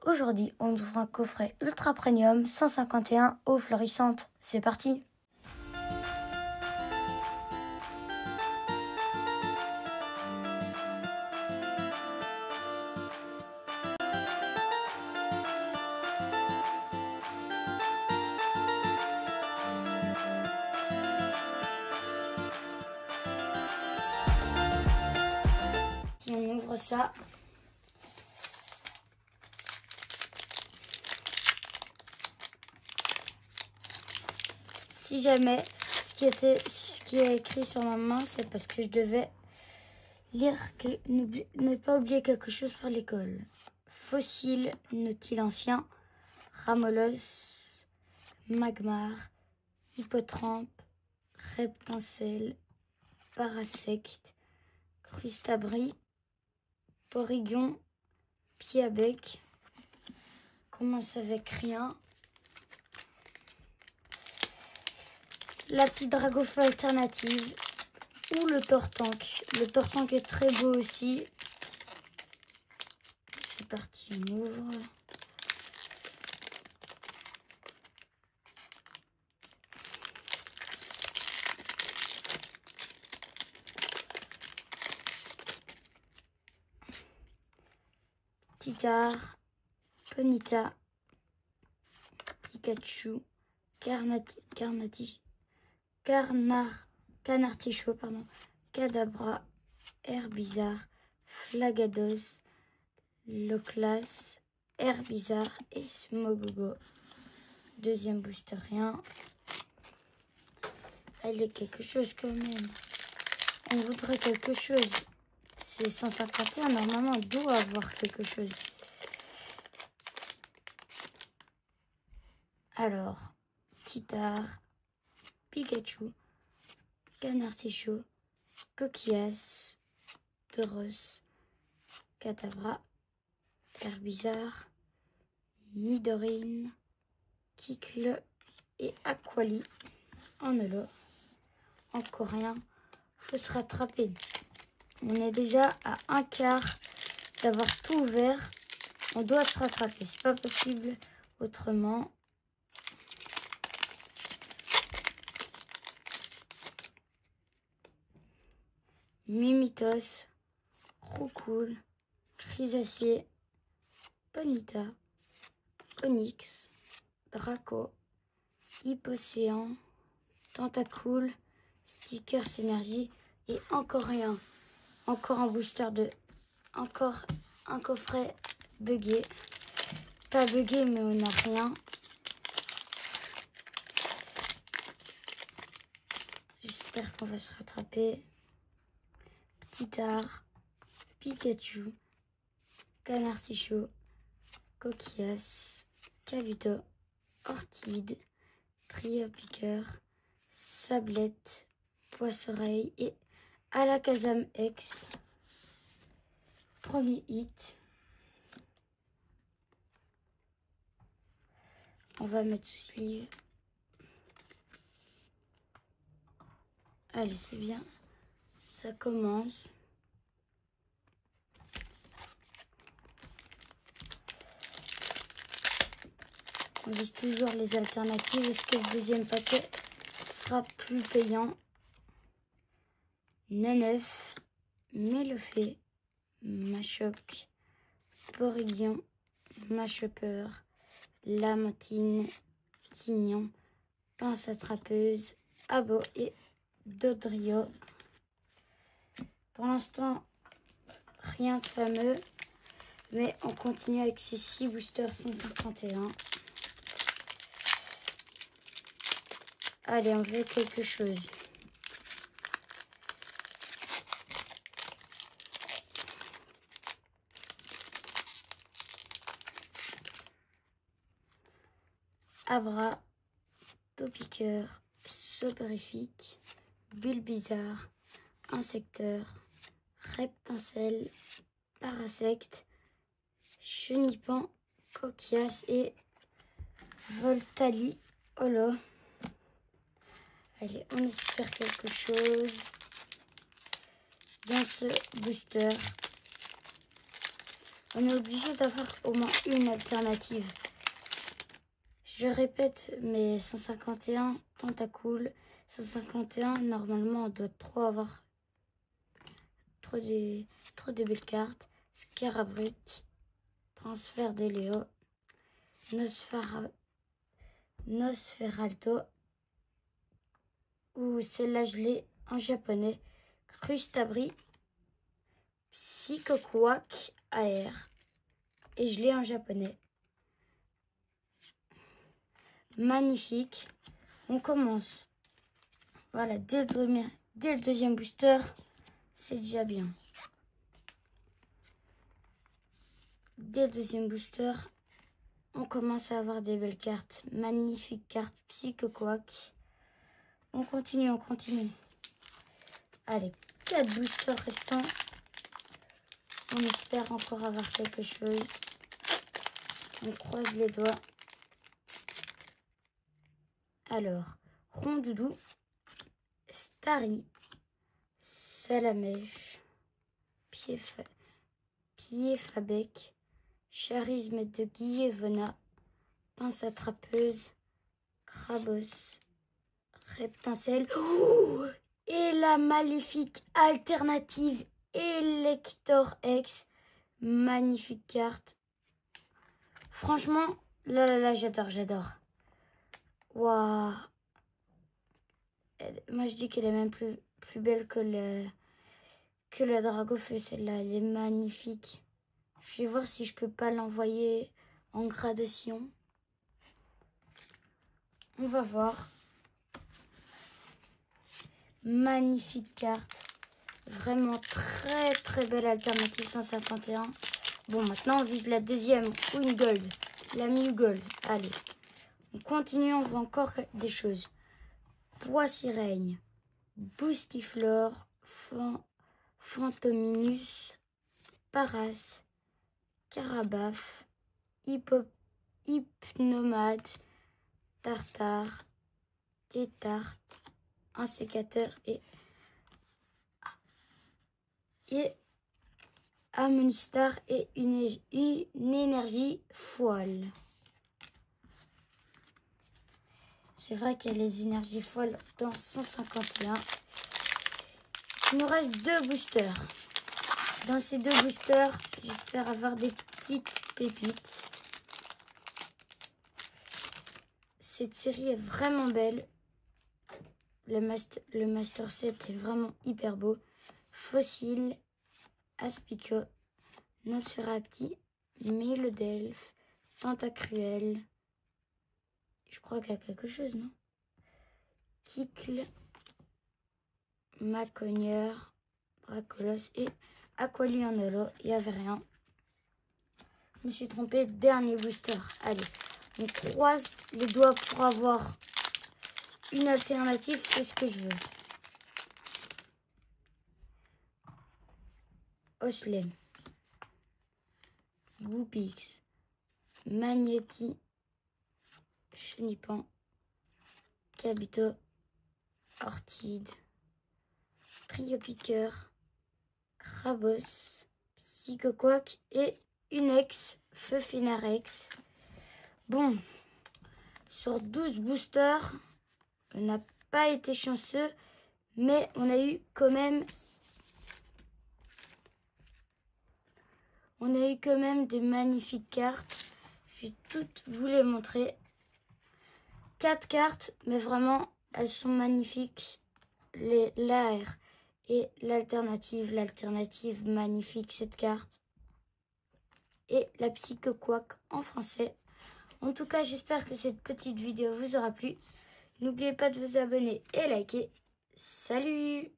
Aujourd'hui, on ouvre un coffret ultra premium 151 eau florissante. C'est parti! Si on ouvre ça, si jamais ce qui est écrit sur ma main, c'est parce que je devais lire ne pas oublier quelque chose pour l'école. Fossile, nautile ancien, ramolos, magmar, hippotrampe, reptincelle, parasecte, crustabri, porygon, pied à bec. Commence avec rien. La petite dragofeu alternative ou le tortank. Le tortank est très beau aussi. C'est parti, on ouvre. Titar, Ponyta, Pikachu, Canartichaud, Kadabra, Herbizarre, Flagados, Loclas, Herbizarre et Smogogo. Deuxième booster, rien. Il y a quelque chose quand même. On voudrait quelque chose. C'est 151, normalement on doit avoir quelque chose. Alors, Titar, Pikachu, Canartichaud, Coquillas, Tauros, Kadabra, Herbizarre, Nidorine, Kikle et Aquali en holo. Encore rien, faut se rattraper. On est déjà à un quart d'avoir tout ouvert. On doit se rattraper, c'est pas possible autrement. Mimitos, Roucoule, Chrysacée, Ponyta, Onyx, Draco, Hypocéan, Tentacool, Stickers Énergie et encore rien. Encore un booster encore un coffret buggé. Pas buggé mais on n'a rien. J'espère qu'on va se rattraper. Titar, Pikachu, Canartichaud, Coquillas, Kabuto, Orchide, Triopiqueur, Sablette, Poissoreille et Alakazam X. Premier hit. On va mettre sous sleeve. Allez, c'est bien. Ça commence. On vise toujours les alternatives. Est-ce que le deuxième paquet sera plus payant? Nenef, Mélofée, Machoc, Porygon, Machopper, Lamentine, Tignon, Pince attrapeuse, Abo et Dodrio. Pour l'instant, rien de fameux, mais on continue avec ces 6 boosters 151. Allez, on veut quelque chose. Abra, Topiqueur, Soporifique, Bulbizarre, Insecteur, Reptincelle, Parasecte, Chenipan, Coquillas et Voltali holo. Allez, on espère quelque chose dans ce booster. On est obligé d'avoir au moins une alternative. Je répète, mais 151 Tentacool, 151, normalement on doit trop avoir trop des belles cartes. Scarabrut, transfert de Léo, Nosferalto, ou celle-là je l'ai en japonais, Crustabri, Psychoquack AR, et je l'ai en japonais. Magnifique. On commence. Voilà, dès le deuxième booster, c'est déjà bien. Dès le deuxième booster, on commence à avoir des belles cartes. Magnifique carte Psychoquack. On continue, on continue. Allez, 4 boosters restants. On espère encore avoir quelque chose. On croise les doigts. Alors, Rondoudou, Starry, Salamèche, Pied-Fabec, Charisme de Guillévena, Pince attrapeuse, Crabos, Reptincelle. Oh, et la maléfique alternative Elector X. Magnifique carte. Franchement, là, j'adore. Waouh. Moi, je dis qu'elle est même plus belle que le Dragofeu, celle-là. Elle est magnifique. Je vais voir si je peux pas l'envoyer en gradation. On va voir. Magnifique carte. Vraiment très belle alternative 151. Bon, maintenant, on vise la deuxième. Ou une gold. La Mew Gold. Allez. On continue, on voit encore des choses. Poissirègne, Boostiflore, Fantominus, Paras, Carabaf, Hypnomade, Tartare, Tétarte, un sécateur et Harmonistar et une énergie foile. C'est vrai qu'il y a les énergies folles dans 151. Il nous reste 2 boosters. Dans ces 2 boosters, j'espère avoir des petites pépites. Cette série est vraiment belle. Le Master Set est vraiment hyper beau. Fossile, Aspico, Nosferapti, Mélodelphe, Tentacruel. Je crois qu'il y a quelque chose, non? Kickle, Macogneur, Bracolos et Aqualianolo. Il n'y avait rien. Je me suis trompée. Dernier booster. Allez, on croise les doigts pour avoir une alternative. C'est ce que je veux. Oslem, Goopix, Magnéti, Chenipan, Kabuto, Ortide, Triopiqueur, Crabos, Psychoquack et Unex, Feufinarex. Bon, sur 12 boosters, on n'a pas été chanceux, mais on a eu quand même de magnifiques cartes. Je vais toutes vous les montrer. 4 cartes, mais vraiment, elles sont magnifiques. L'AR et l'alternative. L'alternative, magnifique cette carte. Et la Psychoquack en français. En tout cas, j'espère que cette petite vidéo vous aura plu. N'oubliez pas de vous abonner et liker. Salut!